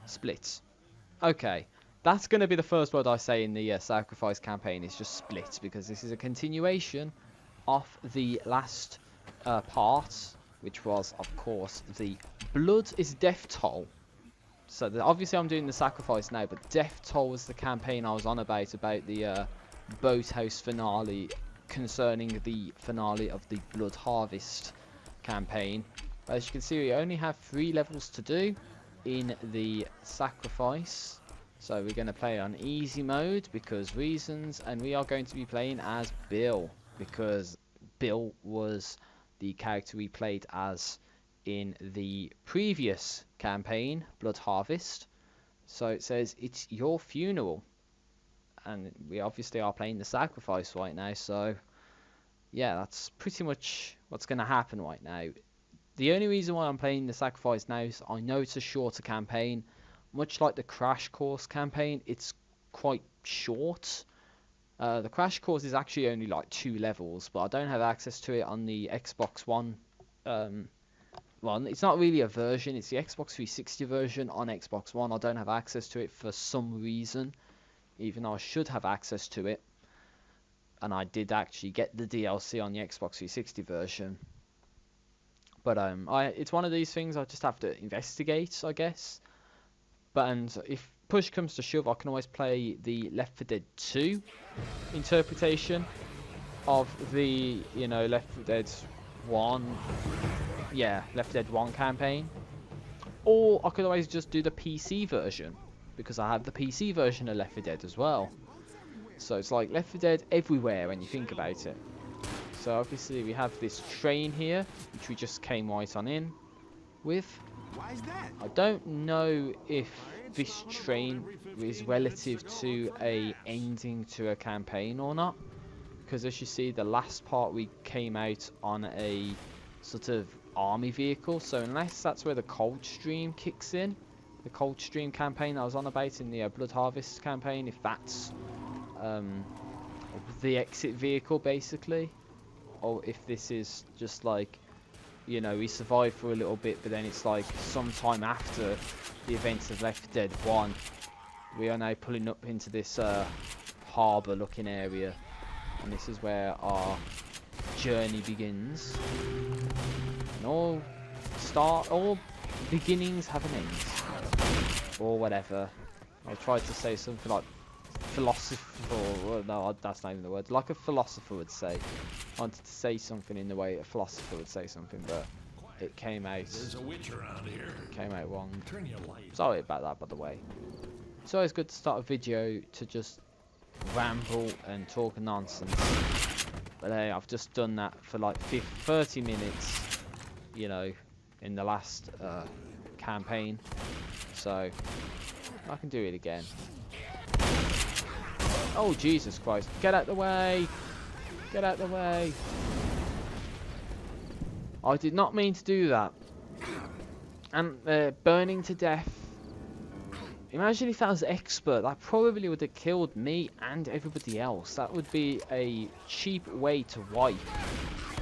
Split. Okay. That's going to be the first word I say in the sacrifice campaign, is just split, because this is a continuation of the last part, which was, of course, the blood is death toll. So obviously I'm doing the sacrifice now, but death toll was the campaign I was on about the boathouse finale, concerning the finale of the blood harvest campaign. As you can see, we only have 3 levels to do in the sacrifice. So we're going to play on easy mode because reasons, and we are going to be playing as Bill, because Bill was the character we played as in the previous campaign, Blood Harvest. So it says it's your funeral, and we obviously are playing the sacrifice right now, so yeah, that's pretty much what's going to happen right now. The only reason why I'm playing the sacrifice now is I know it's a shorter campaign. Much like the Crash Course campaign, it's quite short. The Crash Course is actually only like 2 levels, but I don't have access to it on the Xbox One. Well, it's not really a version, it's the Xbox 360 version on Xbox One. I don't have access to it for some reason, even though I should have access to it. And I did actually get the DLC on the Xbox 360 version. But it's one of these things I just have to investigate, I guess. And if push comes to shove, I can always play the Left 4 Dead 2 interpretation of the, Left 4 Dead 1, Left 4 Dead 1 campaign. Or I could always just do the PC version, because I have the PC version of Left 4 Dead as well. So it's like Left 4 Dead everywhere when you think about it. So obviously we have this train here, which we just came right on in with. I don't know if this train is relative to a ending to a campaign or not, because as you see, the last part we came out on a sort of army vehicle, so unless that's where the Coldstream kicks in, the Coldstream campaign I was on about in the Blood Harvest campaign, if that's the exit vehicle basically, or if this is just like, we survived for a little bit, but then it's like sometime after the events of Left 4 Dead 1, we are now pulling up into this harbour looking area, and this is where our journey begins. And all beginnings have an end, or whatever. I tried to say something like philosopher, well, no, that's not even the word, like a philosopher would say. I wanted to say something in the way a philosopher would say something, but it came out. There's a witch around here. Came out wrong. Turn your light. Sorry about that, by the way. It's always good to start a video to just ramble and talk nonsense. But hey, I've just done that for like 30 minutes, in the last campaign. So I can do it again. Oh, Jesus Christ. Get out the way. Get out the way. I did not mean to do that. And burning to death. Imagine if that was expert. That probably would have killed me and everybody else. That would be a cheap way to wipe.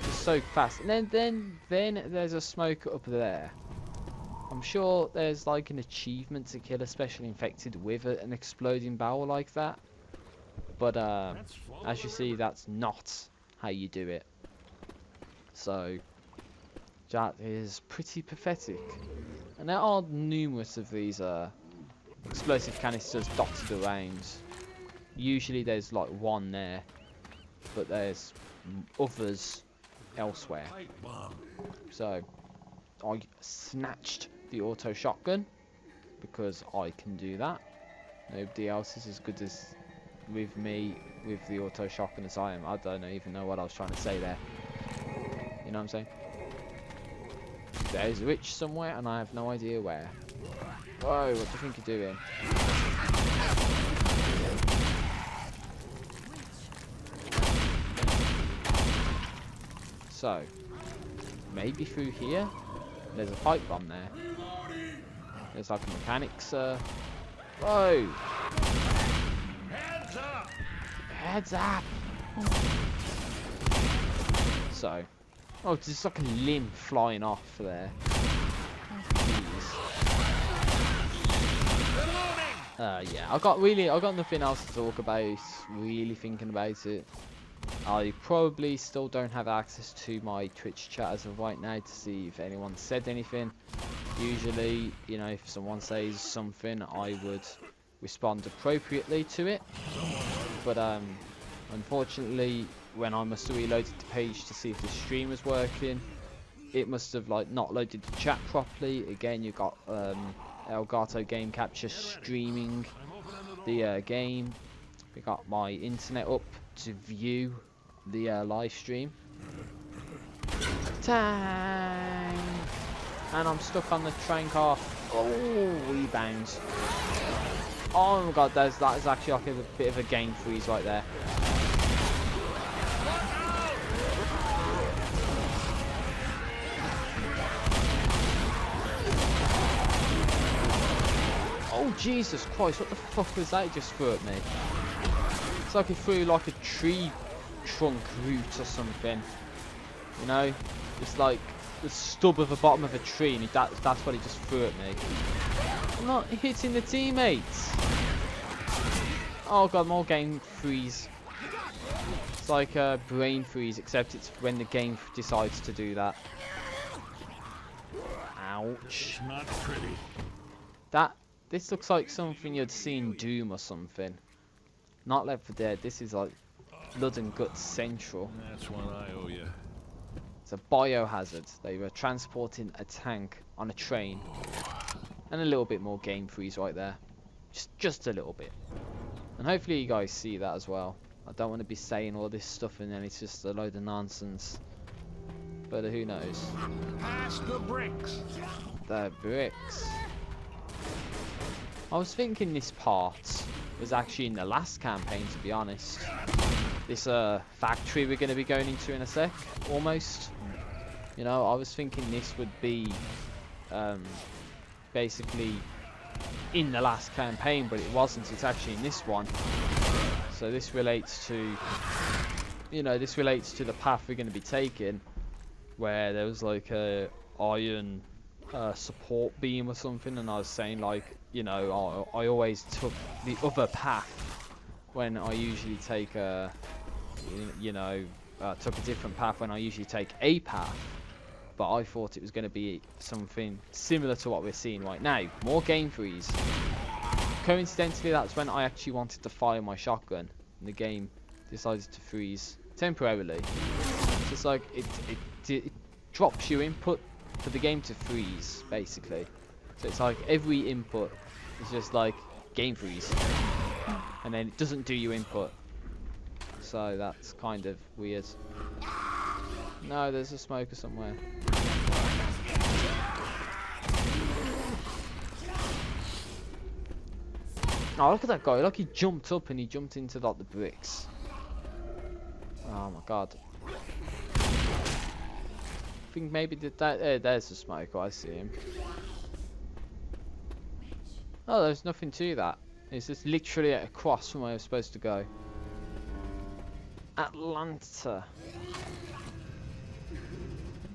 Just so fast. And then there's a smoke up there. I'm sure there's like an achievement to kill a special infected with an exploding barrel like that. But as you see, that's not how you do it. So that is pretty pathetic. And there are numerous of these explosive canisters dotted around. Usually there's like one there, but there's others elsewhere. So I snatched the auto shotgun because I can do that. Nobody else is as good as with me with the auto shotgun as I am. I don't even know what I was trying to say there. You know what I'm saying? There's a witch somewhere and I have no idea where. Whoa, what do you think you're doing? So, maybe through here? There's a pipe bomb there. There's like a mechanic's whoa! Heads up! Heads up! So, oh, there's like a limb flying off there. Jeez. Yeah, I got nothing else to talk about. Really thinking about it. I probably still don't have access to my Twitch chat as of right now to see if anyone said anything. Usually, you know, if someone says something, I would respond appropriately to it. But unfortunately, when I must have reloaded the page to see if the stream was working, it must have like not loaded the chat properly. Again, you got Elgato Game Capture streaming the game. We got my internet up to view the live stream. Tang! And I'm stuck on the train car. Oh, rebounds. Oh my god, that is actually like a bit of a game freeze right there. Oh Jesus Christ, what the fuck was that it just threw at me? It's like it threw like a tree trunk root or something. You know? It's like the stub of the bottom of a tree, and that's what he just threw at me. I'm not hitting the teammates. Oh god, more game freeze. It's like a brain freeze, except it's when the game decides to do that. Ouch. Not pretty. This looks like something you'd see in Doom or something. Not Left 4 Dead. This is like Blood and Guts Central. That's one I owe you. It's a biohazard. They were transporting a tank on a train. And a little bit more game freeze right there. Just a little bit. And hopefully you guys see that as well. I don't want to be saying all this stuff and then it's just a load of nonsense. But who knows. Pass the bricks. The bricks. I was thinking this part was actually in the last campaign, to be honest. This factory we're going to be going into in a sec, almost. You know, I was thinking this would be basically in the last campaign, but it wasn't. It's actually in this one. So this relates to, you know, this relates to the path we're going to be taking, where there was like a iron support beam or something, and I was saying like, you know, I always took the other path when I usually take a, you know, took a different path when I usually take a path. But I thought it was going to be something similar to what we're seeing right now. More game freeze. Coincidentally, that's when I actually wanted to fire my shotgun, and the game decided to freeze temporarily. It's just like it drops your input for the game to freeze, basically. So it's like every input is just like game freeze, and then it doesn't do your input. So that's kind of weird. No, there's a smoker somewhere. Oh, look at that guy. Like he jumped up and he jumped into like the bricks. Oh my god. I think maybe there's a smoker. I see him. Oh, there's nothing to that. It's just literally across from where I'm supposed to go. Atlanta.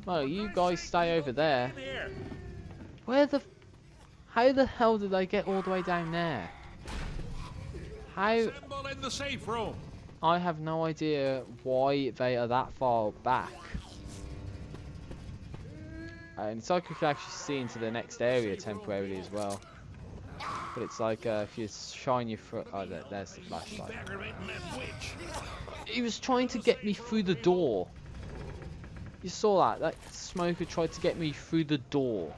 Well, you guys stay over there. How the hell did they get all the way down there? How? Assemble in the safe room. I have no idea why they are that far back. And it's like we can actually see into the next area temporarily as well. But it's like if you shine your foot. Oh, there's the flashlight. He was trying to get me through the door. You saw that? That smoker tried to get me through the door.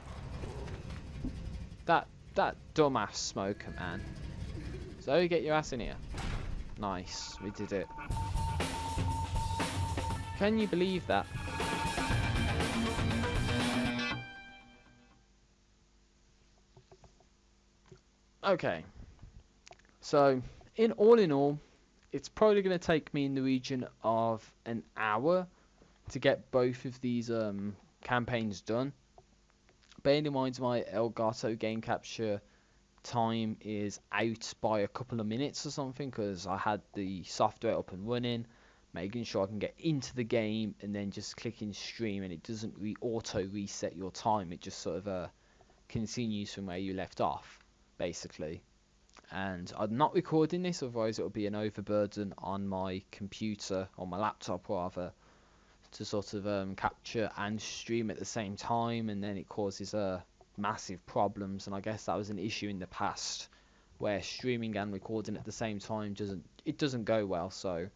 That dumbass smoker, man. So get your ass in here. Nice, we did it. Can you believe that? Okay. So, in all, it's probably going to take me in the region of an hour to get both of these campaigns done. Bearing in mind my Elgato game capture time is out by a couple of minutes or something, because I had the software up and running, making sure I can get into the game and then just clicking stream, and it doesn't auto reset your time. It just sort of continues from where you left off, basically. and I'm not recording this, otherwise it'll be an overburden on my computer, or my laptop rather, to sort of capture and stream at the same time, and then it causes massive problems. And I guess that was an issue in the past where streaming and recording at the same time doesn't go well. So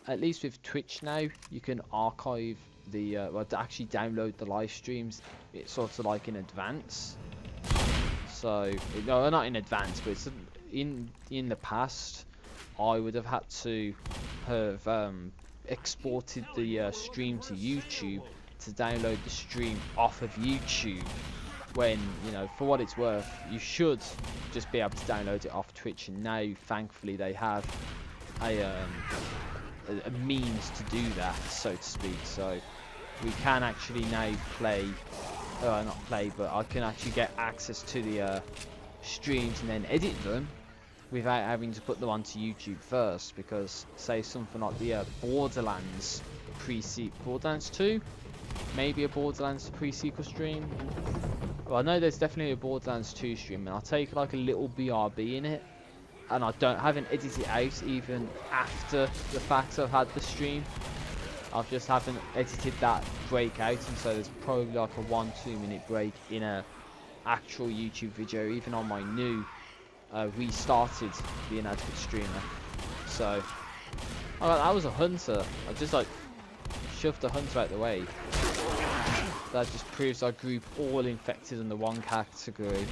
at least with Twitch now, you can archive the well, to actually download the live streams. It's sort of like in advance. So no, not in advance, but it's in the past. I would have had to have exported the stream to YouTube to download the stream off of YouTube. When, you know, for what it's worth, you should just be able to download it off Twitch, and now thankfully they have a means to do that, so to speak. So we can actually now play, not play, but I can actually get access to the streams and then edit them without having to put them onto YouTube first. Because say something like the Borderlands Borderlands 2, maybe a Borderlands pre-sequel stream. Well, I know there's definitely a Borderlands 2 stream, and I'll take like a little BRB in it, and I haven't edited it out even after the fact I've had the stream. I've just haven't edited that break out, and so there's probably like a 1-2 minute break in a actual YouTube video, even on my new restarted the inadequate streamer. So that was a hunter. I just like shoved the hunter out the way. That just proves I group all infected under one category.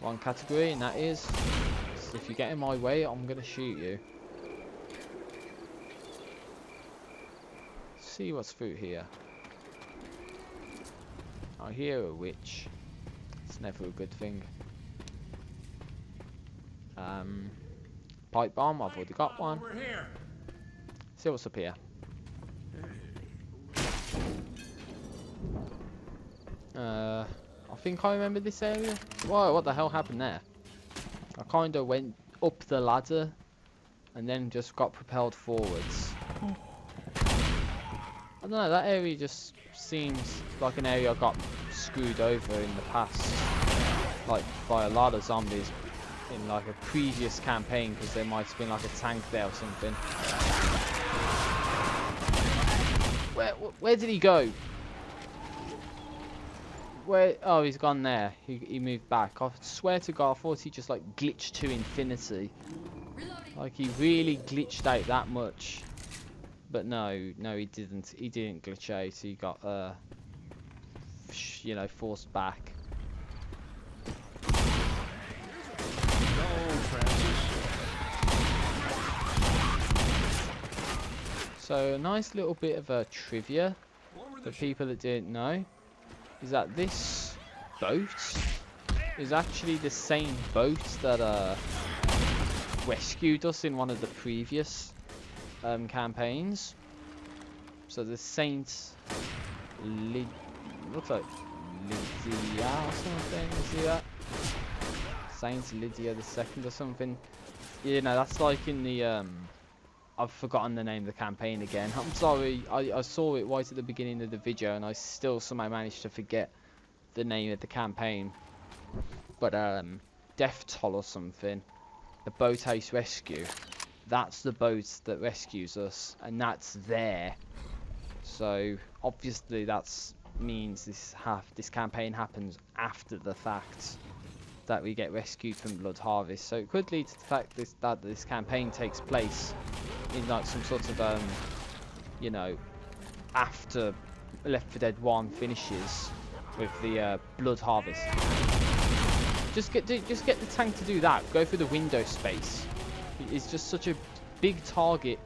And that is, if you get in my way, I'm gonna shoot you. Let's see what's through here. I hear a witch. It's never a good thing. Pipe bomb, I've already got one. See what's up here. I think I remember this area. Whoa, what the hell happened there? I kind of went up the ladder and then just got propelled forwards. I don't know, that area just seems like an area I got screwed over in the past, like by a lot of zombies in like a previous campaign, because there might have been like a tank there or something. Where did he go? Where? Oh, he's gone there. He moved back. I swear to God, I thought he just like glitched to infinity. Like he really glitched out that much. But no, he didn't. He didn't glitch out. He got you know, forced back. So a nice little bit of a trivia for people that didn't know is that this boat is actually the same boat that rescued us in one of the previous campaigns. So the Saint looks like Lydia or something. You see that? Saint Lydia II or something. You know, that's like in the I've forgotten the name of the campaign again. I'm sorry, I saw it right at the beginning of the video and I still somehow managed to forget the name of the campaign. But Death Toll or something, the Boathouse Rescue, that's the boat that rescues us, and that's there. So obviously that means this campaign happens after the fact that we get rescued from Blood Harvest. So it could lead to the fact that this campaign takes place in like some sort of you know, after Left 4 Dead 1 finishes with the Blood Harvest. Just get the tank to do that. Go through the window space. It's just such a big target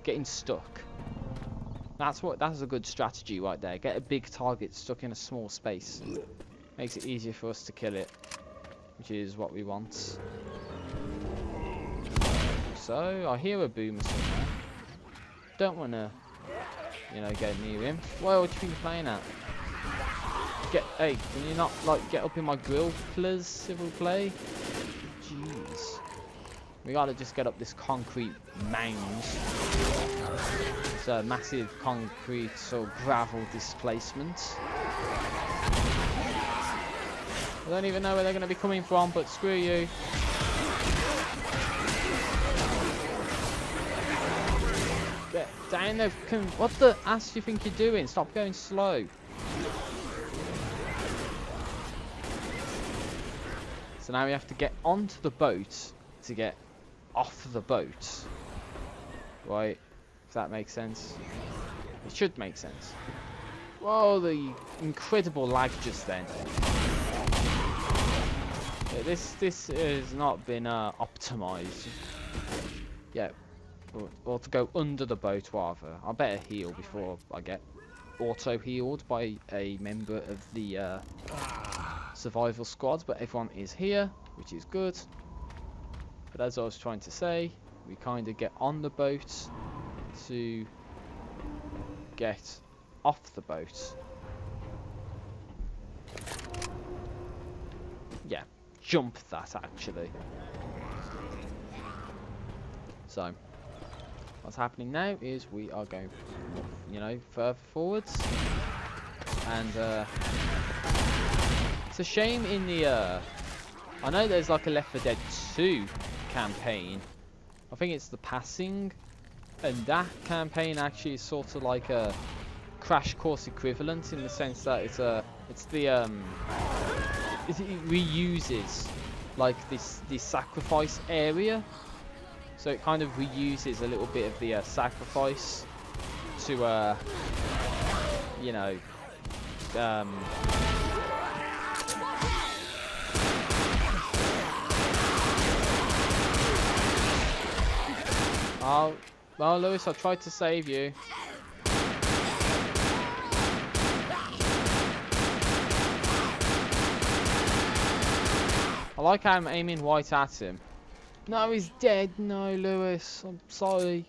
getting stuck. That's a good strategy right there. Get a big target stuck in a small space. Makes it easier for us to kill it, which is what we want. So I hear a boomer somewhere. Don't want to, you know, get near him. Well, what do you think you're playing at? Hey, can you not like get up in my grill, please, civil play? Jeez. We gotta just get up this concrete mound. It's a massive concrete or gravel displacement. I don't even know where they're gonna be coming from, but screw you. Down there. What the ass do you think you're doing? Stop going slow. So now we have to get onto the boat to get off the boat. Right? If that makes sense. It should make sense. Whoa, the incredible lag just then. Yeah, this has not been optimized. Yeah, or to go under the boat rather. I better heal before I get auto-healed by a member of the survival squad. But everyone is here, which is good. But as I was trying to say, we kind of get on the boat to get off the boat. Yeah, jump that actually. So, what's happening now is we are going, you know, further forwards. And it's a shame in the, I know there's like a Left 4 Dead 2 campaign. I think it's the Passing. And that campaign actually is sort of like a Crash Course equivalent in the sense that it reuses like this sacrifice area, so it kind of reuses a little bit of the sacrifice to you know oh Lewis, I tried to save you. I like how I'm aiming right at him. No, he's dead. No, Lewis. I'm sorry.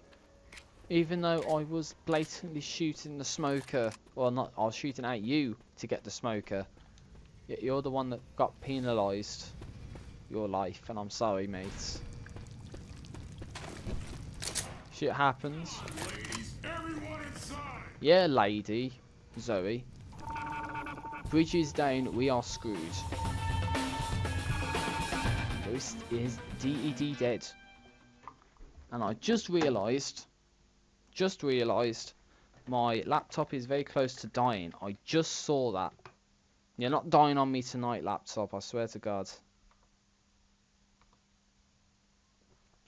Even though I was blatantly shooting the smoker. Well, not. I was shooting at you to get the smoker. Yet you're the one that got penalised. Your life. And I'm sorry, mates. Shit happens. Ladies, everyone inside. Yeah, lady. Zoe. Bridge is down. We are screwed. Ghost is DED dead. And I just realised my laptop is very close to dying. I just saw that. You're not dying on me tonight, laptop, I swear to God.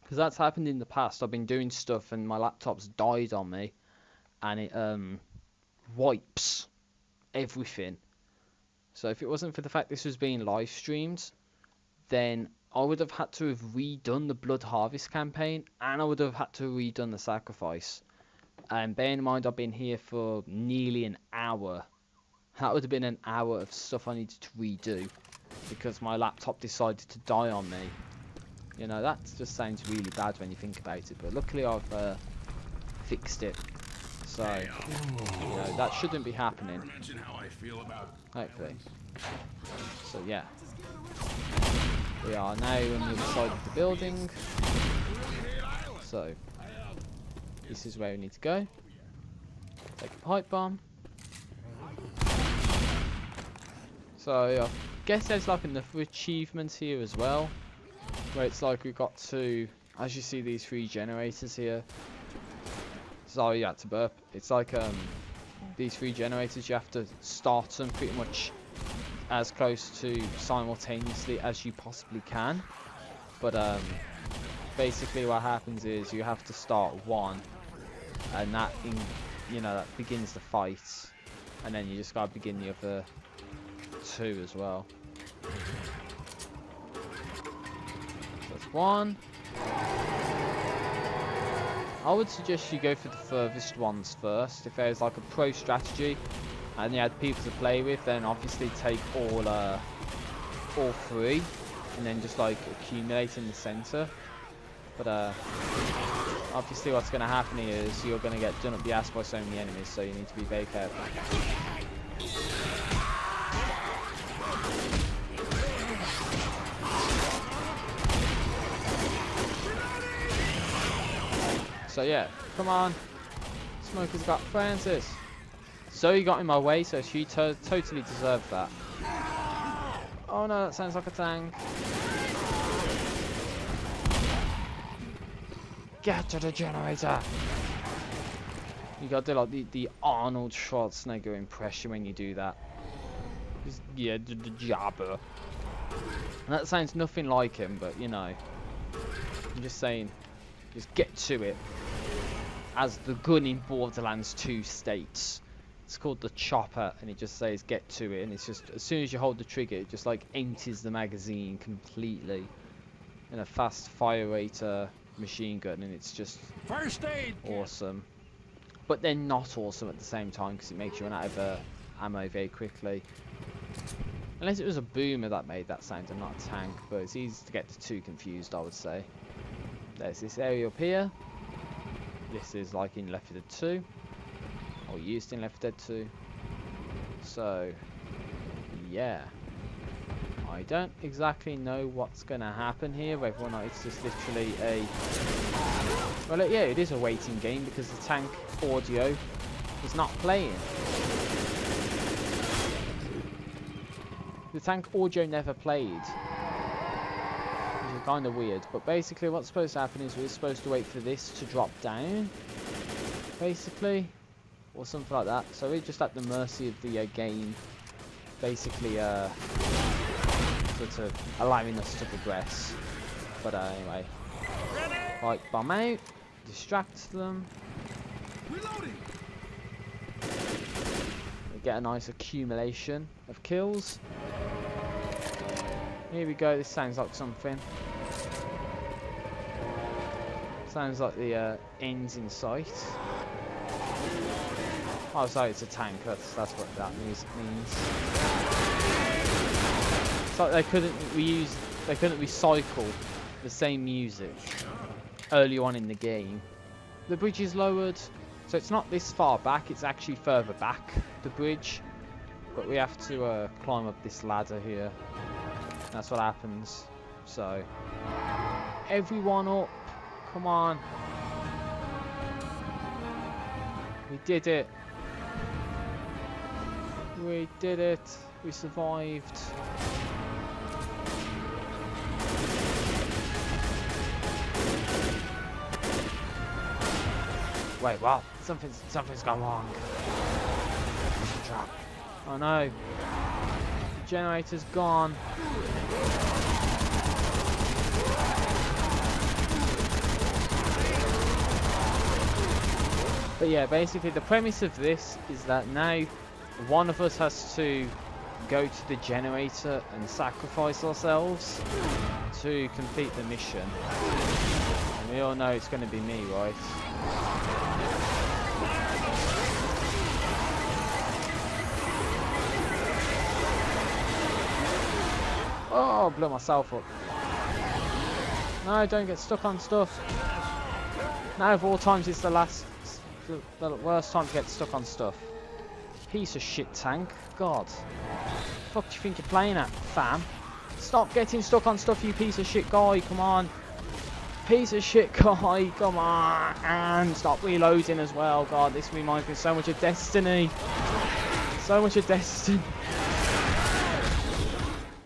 Because that's happened in the past. I've been doing stuff and my laptop's died on me. And it wipes everything. So if it wasn't for the fact this was being live streamed, then I would have had to have redone the Blood Harvest campaign, and I would have had to have redone the Sacrifice. And bear in mind, I've been here for nearly an hour. That would have been an hour of stuff I needed to redo, because my laptop decided to die on me. You know, that just sounds really bad when you think about it, but luckily I've fixed it. So, you know, that shouldn't be happening. Imagine how I feel about Hopefully. So, yeah. We are now on the other side of the building. So, this is where we need to go. Take a pipe bomb. So, I guess there's like enough achievements here as well. Where it's like we've got to, as you see these 3 generators here. Sorry, you had to burp. It's like these 3 generators, you have to start them pretty much as close to simultaneously as you possibly can. But basically what happens is you have to start one, and that that begins the fight, and then you just gotta begin the other 2 as well. So that's 1. I would suggest you go for the furthest ones first. If there's like a pro strategy and you had people to play with, then obviously take all 3 and then just like accumulate in the center. But obviously what's going to happen is you're going to get done up the ass by so many enemies, so you need to be very careful. So yeah, come on. Smoker's got Francis. Zoe got in my way, so she totally deserved that. Oh no, that sounds like a tank. Get to the generator. You gotta do like the Arnold Schwarzenegger impression when you do that. Just, yeah, the jabber. And that sounds nothing like him, but you know. I'm just saying, just get to it. As the gun in Borderlands 2 states. It's called the chopper, and it just says get to it, and it's just, as soon as you hold the trigger, it just like empties the magazine completely. In a fast fire rate machine gun, and it's just First aid. awesome. But they're not awesome at the same time, because it makes you run out of ammo very quickly. Unless it was a boomer that made that sound and not a tank, but it's easy to get the two confused, I would say. There's this area up here. This is like in Left 4 Dead 2, or used in Left 4 Dead 2. So, yeah. I don't exactly know what's going to happen here, whether or not it's just literally a... Well, yeah, it is a waiting game because the tank audio is not playing. The tank audio never played. Which is kind of weird, but basically what's supposed to happen is we're supposed to wait for this to drop down, basically, or something like that. So we're just at the mercy of the game, basically, sort of allowing us to progress. But anyway, right, bomb out, distract them. Reloading. We get a nice accumulation of kills. Here we go. This sounds like something. Sounds like the end's in sight. Oh, sorry, it's a tank. That's what that music means. It's like they couldn't recycle the same music early on in the game. The bridge is lowered, so it's not this far back. It's actually further back, the bridge. But we have to climb up this ladder here. That's what happens. So, everyone up. Come on. We did it. We did it. We survived. Wait, what? Something's gone wrong. Drop. Oh no. The generator's gone. But yeah, basically the premise of this is that now one of us has to go to the generator and sacrifice ourselves to complete the mission. And we all know it's going to be me, right? Oh, blew myself up. No, don't get stuck on stuff. Now of all times it's the worst time to get stuck on stuff. Piece of shit tank. God. Fuck do you think you're playing at, fam? Stop getting stuck on stuff, you piece of shit guy. Come on. Piece of shit guy. Come on. And stop reloading as well. God, this reminds me so much of Destiny. So much of Destiny.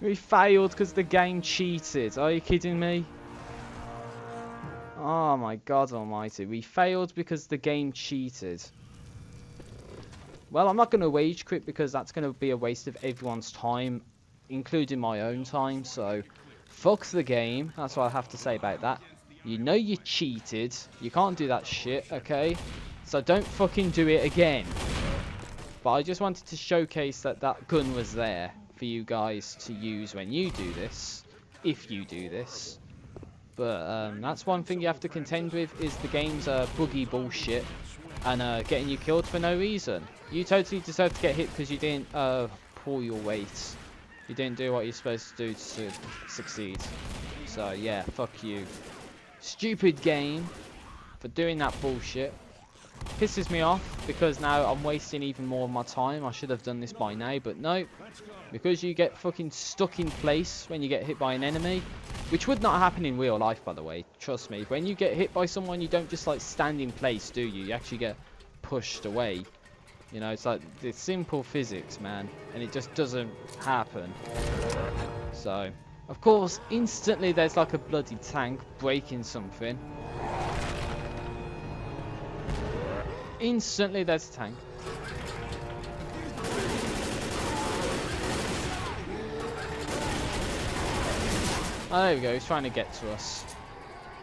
We failed because the game cheated. Are you kidding me? Oh my God almighty. We failed because the game cheated. Well, I'm not going to rage quit because that's going to be a waste of everyone's time, including my own time. So, fuck the game. That's what I have to say about that. You know you cheated. You can't do that shit, okay? So don't fucking do it again. But I just wanted to showcase that that gun was there for you guys to use when you do this. If you do this. But that's one thing you have to contend with, is the game's buggy bullshit and getting you killed for no reason. You totally deserve to get hit because you didn't pull your weight. You didn't do what you're supposed to do to succeed. So yeah, fuck you. Stupid game for doing that bullshit. Pisses me off because now I'm wasting even more of my time. I should have done this by now, but no. Because you get fucking stuck in place when you get hit by an enemy. Which would not happen in real life, by the way. Trust me. When you get hit by someone, you don't just like stand in place, do you? You actually get pushed away. You know, it's like the simple physics, man. And it just doesn't happen. So, of course, instantly there's like a bloody tank breaking something. Instantly, there's a tank. Oh, there we go. He's trying to get to us.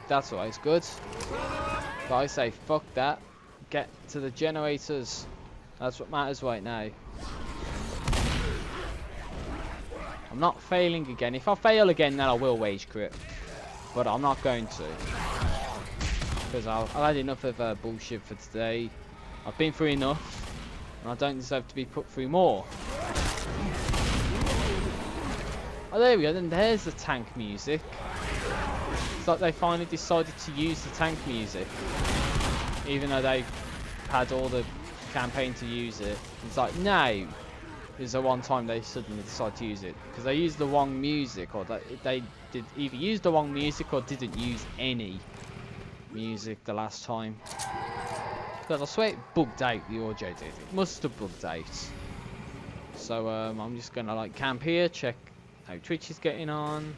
That's always good. But I say, fuck that. Get to the generators. That's what matters right now. I'm not failing again. If I fail again, then I will wage crit. But I'm not going to. Because I've had enough of bullshit for today. I've been through enough. And I don't deserve to be put through more. Oh, there we go. Then there's the tank music. It's like they finally decided to use the tank music. Even though they've had all the campaign to use it. It's like, now is the one time they suddenly decide to use it. Because they used the wrong music. Or they did either use the wrong music or didn't use any music the last time. Because I swear it bugged out, the audio did. It must have bugged out. So I'm just going to like camp here, check how Twitch is getting on.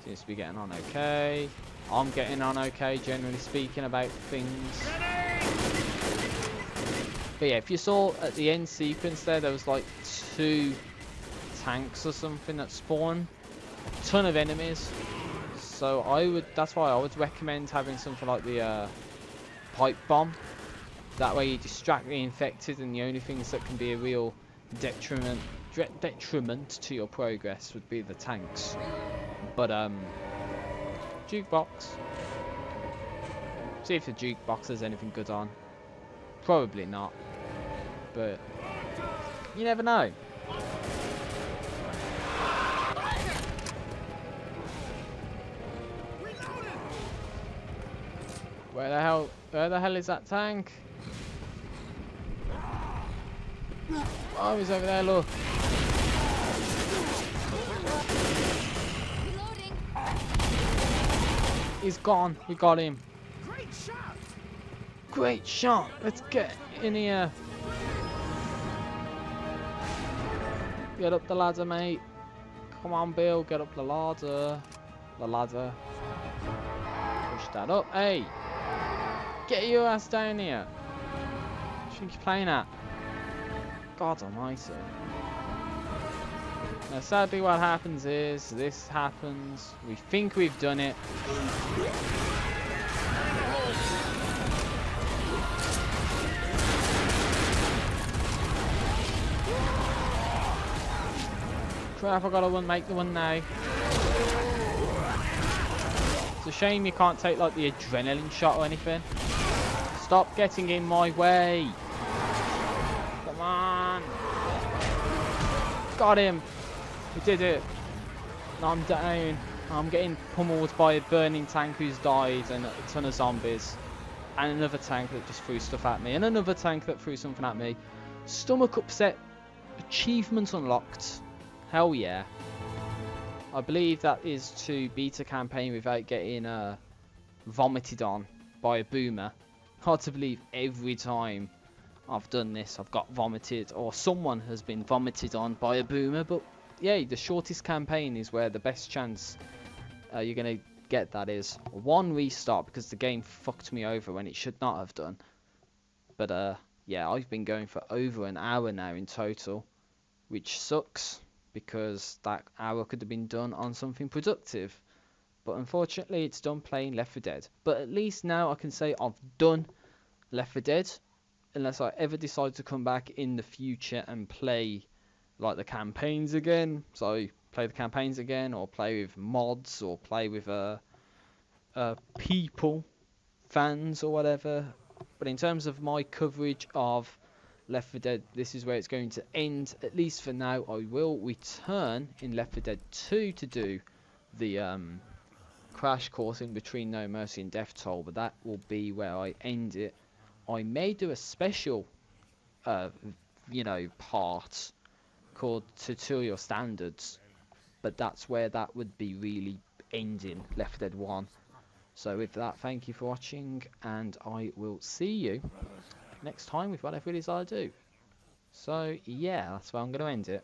Seems to be getting on okay. I'm getting on okay, generally speaking, about things. But yeah, if you saw at the end sequence there was like 2 tanks or something that spawn. A ton of enemies. So that's why I would recommend having something like the pipe bomb. That way you distract the infected, and the only things that can be a real detriment to your progress would be the tanks. But jukebox. See if the jukebox has anything good on. Probably not. But you never know. Where the hell is that tank? Oh, he's over there, look. Reloading. He's gone. We got him. Great shot. Great shot. Let's get in here. Get up the ladder, mate. Come on, Bill. Get up the ladder. The ladder. Push that up. Hey. Get your ass down here. What do you think you're playing at? God almighty. Now sadly what happens is, this happens, we think we've done it. Crap, I gotta make the one now. It's a shame you can't take like the adrenaline shot or anything. Stop getting in my way. Come on. Got him. We did it. I'm down. I'm getting pummeled by a burning tank who's died and a ton of zombies. And another tank that just threw stuff at me. And another tank that threw something at me. Stomach upset. Achievement unlocked. Hell yeah. I believe that is to beat a campaign without getting vomited on by a boomer. Hard to believe every time I've done this I've got vomited, or someone has been vomited on by a boomer. But yeah, the shortest campaign is where the best chance you're going to get that is one restart, because the game fucked me over when it should not have done. But yeah, I've been going for over an hour now in total, which sucks, because that hour could have been done on something productive. But unfortunately it's done playing Left 4 Dead. But at least now I can say I've done Left 4 Dead, unless I ever decide to come back in the future and play like the campaigns again. So play the campaigns again, or play with mods, or play with people, fans or whatever. But in terms of my coverage of Left 4 Dead, this is where it's going to end, at least for now. I will return in Left 4 Dead 2 to do the crash course in between No Mercy and Death Toll, but that will be where I end it. I may do a special part called Tutorial Standards, but that's where that would be really ending Left 4 Dead 1. So with that, thank you for watching, and I will see you next time with whatever it is I do. So yeah, that's where I'm going to end it.